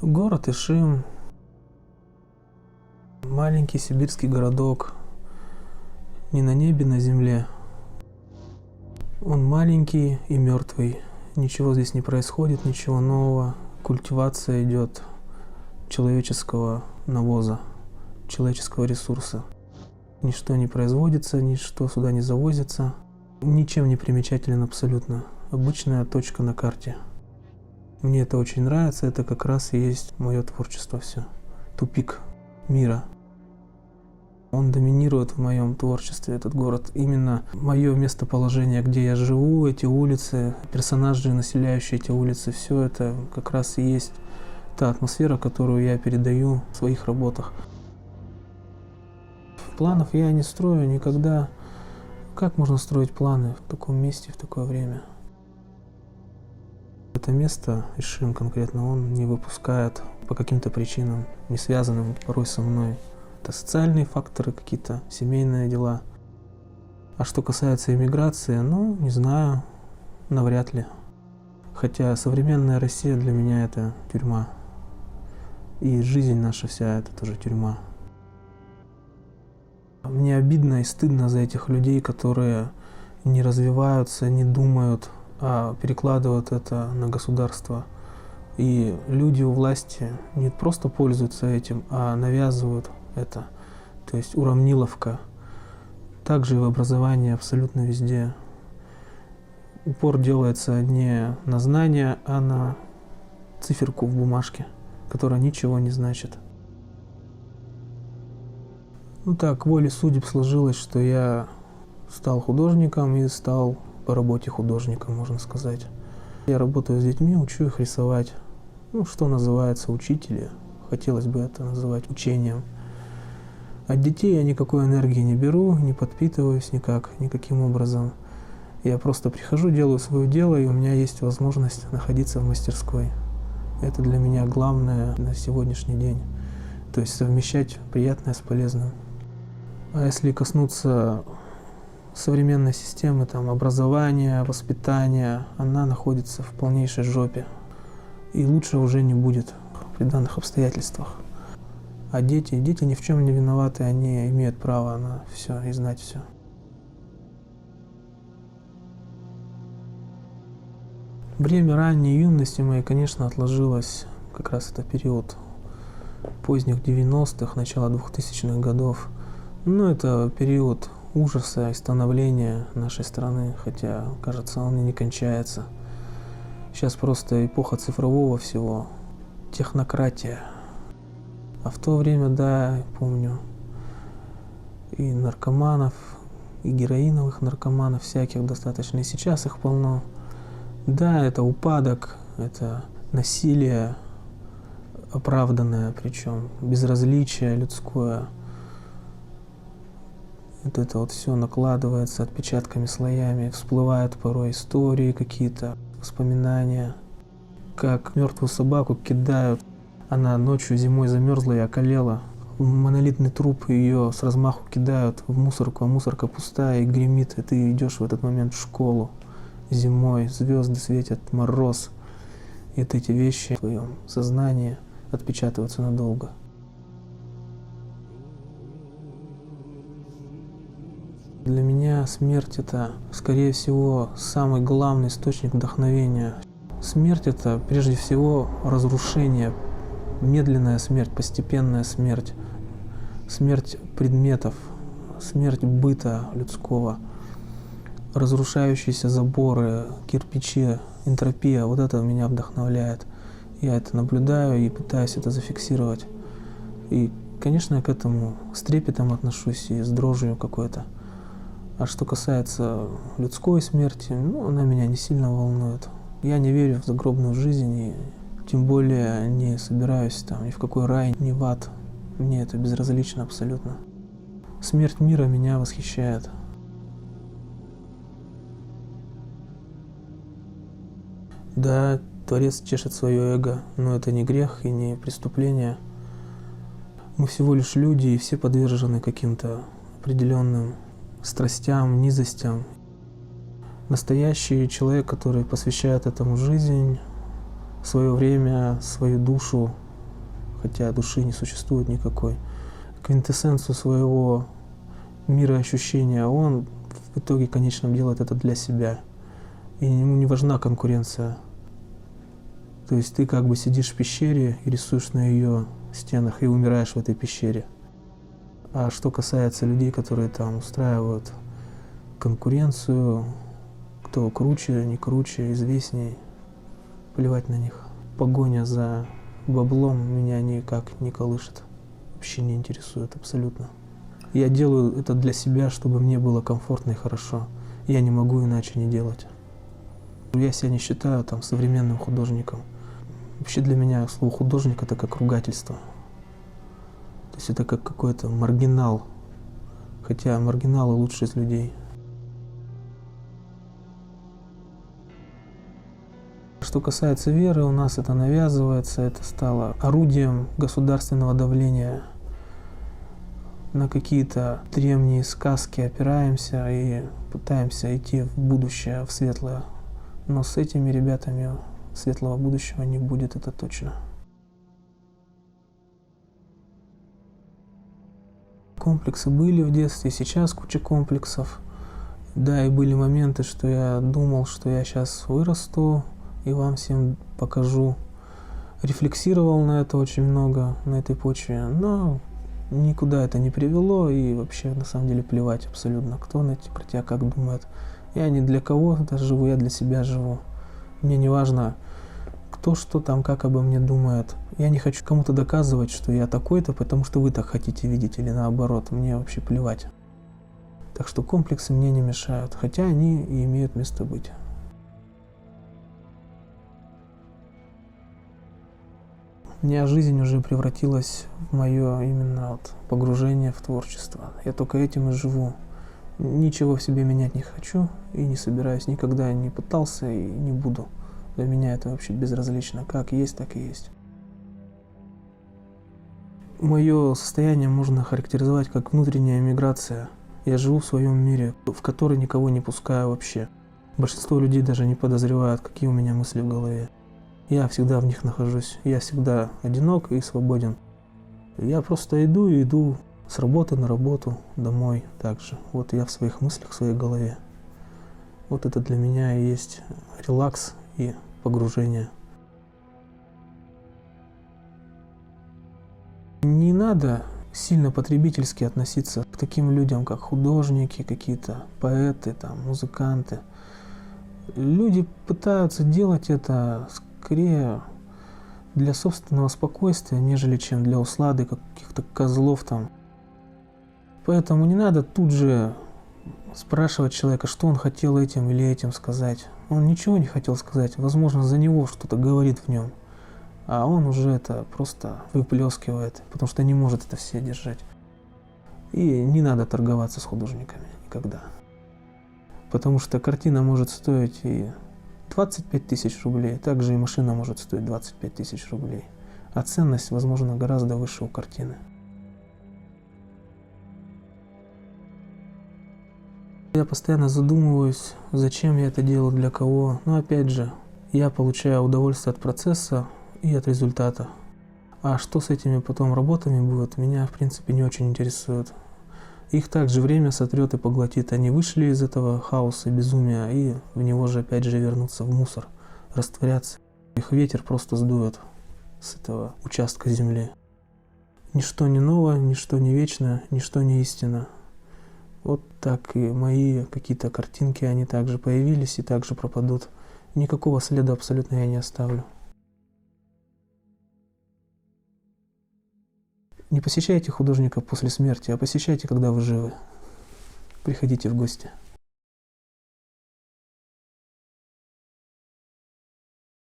Город Ишим, маленький сибирский городок, не на небе, на земле. Он маленький и мертвый, ничего здесь не происходит, ничего нового. Культивация идет человеческого навоза, человеческого ресурса. Ничто не производится, ничто сюда не завозится. Ничем не примечателен абсолютно. Обычная точка на карте. Мне это очень нравится, это как раз и есть мое творчество все. Тупик мира. Он доминирует в моем творчестве, этот город. Именно мое местоположение, где я живу, эти улицы, персонажи, населяющие эти улицы, все это как раз и есть та атмосфера, которую я передаю в своих работах. Планов я не строю никогда. Как можно строить планы в таком месте, в такое время? Это место, Ишим конкретно, он не выпускает по каким-то причинам, не связанным порой со мной. Это социальные факторы какие-то, семейные дела. А что касается иммиграции, ну, не знаю, навряд ли. Хотя современная Россия для меня это тюрьма. И жизнь наша вся это тоже тюрьма. Мне обидно и стыдно за этих людей, которые не развиваются, не думают, а перекладывают это на государство. И люди у власти не просто пользуются этим, а навязывают это. То есть уравниловка. Также и в образовании абсолютно везде. Упор делается не на знания, а на циферку в бумажке, которая ничего не значит. Ну так, волей судеб сложилось, что я стал художником и стал по работе художником, можно сказать. Я работаю с детьми, учу их рисовать. Ну, что называется учителя. Хотелось бы это называть учением. От детей я никакой энергии не беру, не подпитываюсь никаким образом. Я просто прихожу, делаю свое дело, и у меня есть возможность находиться в мастерской. Это для меня главное на сегодняшний день. То есть совмещать приятное с полезным. А если коснуться современной системы, там, образования, воспитания, она находится в полнейшей жопе. И лучше уже не будет при данных обстоятельствах. А дети ни в чем не виноваты, они имеют право на все и знать все. Время ранней юности моей, конечно, отложилось, как раз это период поздних 90-х, начала 2000-х годов. Ну, это период ужаса и становления нашей страны, хотя, кажется, он и не кончается. Сейчас просто эпоха цифрового всего, технократия. А в то время, да, помню, и наркоманов, и героиновых наркоманов всяких достаточно, и сейчас их полно. Да, это упадок, это насилие оправданное, причем безразличие людское. Вот это вот все накладывается отпечатками, слоями, всплывают порой истории какие-то, воспоминания, как мертвую собаку кидают. Она ночью, зимой замерзла и околела. Монолитный труп ее с размаху кидают в мусорку, а мусорка пустая и гремит, и ты идешь в этот момент в школу. Зимой звезды светят, мороз. И вот эти вещи в твоем сознании отпечатываются надолго. Для меня смерть — это, скорее всего, самый главный источник вдохновения. Смерть — это, прежде всего, разрушение, медленная смерть, постепенная смерть, смерть предметов, смерть быта людского, разрушающиеся заборы, кирпичи, энтропия — вот это меня вдохновляет. Я это наблюдаю и пытаюсь это зафиксировать. И, конечно, я к этому с трепетом отношусь и с дрожью какой-то. А что касается людской смерти, ну, она меня не сильно волнует. Я не верю в загробную жизнь и тем более не собираюсь там ни в какой рай, ни в ад. Мне это безразлично абсолютно. Смерть мира меня восхищает. Да, Творец чешет свое эго, но это не грех и не преступление. Мы всего лишь люди, и все подвержены каким-то определенным страстям, низостям. Настоящий человек, который посвящает этому жизнь, свое время, свою душу, хотя души не существует никакой. Квинтэссенцию своего мироощущения он в итоге, конечно, делает это для себя. И ему не важна конкуренция. То есть ты как бы сидишь в пещере и рисуешь на ее стенах и умираешь в этой пещере. А что касается людей, которые там устраивают конкуренцию, кто круче, не круче, известней, плевать на них. Погоня за баблом меня никак не колышет, вообще не интересует абсолютно. Я делаю это для себя, чтобы мне было комфортно и хорошо. Я не могу иначе не делать. Я себя не считаю там современным художником. Вообще для меня слово художник это как ругательство. То есть это как какой-то маргинал. Хотя маргиналы лучшие из людей. Что касается веры, у нас это навязывается, это стало орудием государственного давления. На какие-то древние сказки опираемся и пытаемся идти в будущее, в светлое. Но с этими ребятами светлого будущего не будет, это точно. Комплексы были в детстве, сейчас куча комплексов. Да, и были моменты, что я думал, что я сейчас вырасту и вам всем покажу. Рефлексировал на это очень много, на этой почве, но никуда это не привело, и вообще на самом деле плевать абсолютно, кто про тебя как думает. Я не для кого-то живу, я для себя живу. Мне не важно, кто что там, как обо мне думает. Я не хочу кому-то доказывать, что я такой-то, потому что вы так хотите видеть, или наоборот, мне вообще плевать. Так что комплексы мне не мешают, хотя они и имеют место быть. У меня жизнь уже превратилась в мое именно вот погружение в творчество. Я только этим и живу. Ничего в себе менять не хочу и не собираюсь, никогда не пытался и не буду. Для меня это вообще безразлично. Как есть, так и есть. Мое состояние можно характеризовать как внутренняя миграция. Я живу в своем мире, в который никого не пускаю вообще. Большинство людей даже не подозревают, какие у меня мысли в голове. Я всегда в них нахожусь. Я всегда одинок и свободен. Я просто иду и иду с работы на работу, домой также. Вот я в своих мыслях, в своей голове. Вот это для меня и есть релакс и погружение. Не надо сильно потребительски относиться к таким людям, как художники, какие-то поэты, там, музыканты. Люди пытаются делать это скорее для собственного спокойствия, нежели чем для услады каких-то козлов там. Поэтому не надо тут же спрашивать человека, что он хотел этим или этим сказать. Он ничего не хотел сказать, возможно, за него что-то говорит в нем, а он уже это просто выплескивает, потому что не может это все держать. И не надо торговаться с художниками никогда. Потому что картина может стоить и 25 тысяч рублей, также и машина может стоить 25 тысяч рублей. А ценность, возможно, гораздо выше у картины. Я постоянно задумываюсь, зачем я это делаю, для кого. Но опять же, я получаю удовольствие от процесса и от результата. А что с этими потом работами будет, меня в принципе не очень интересует. Их также время сотрет и поглотит. Они вышли из этого хаоса и безумия, и в него же опять же вернутся в мусор, растворятся. Их ветер просто сдует с этого участка земли. Ничто не новое, ничто не вечно, ничто не истина. Вот так и мои какие-то картинки, они также появились и также пропадут. Никакого следа абсолютно я не оставлю. Не посещайте художника после смерти, а посещайте, когда вы живы. Приходите в гости.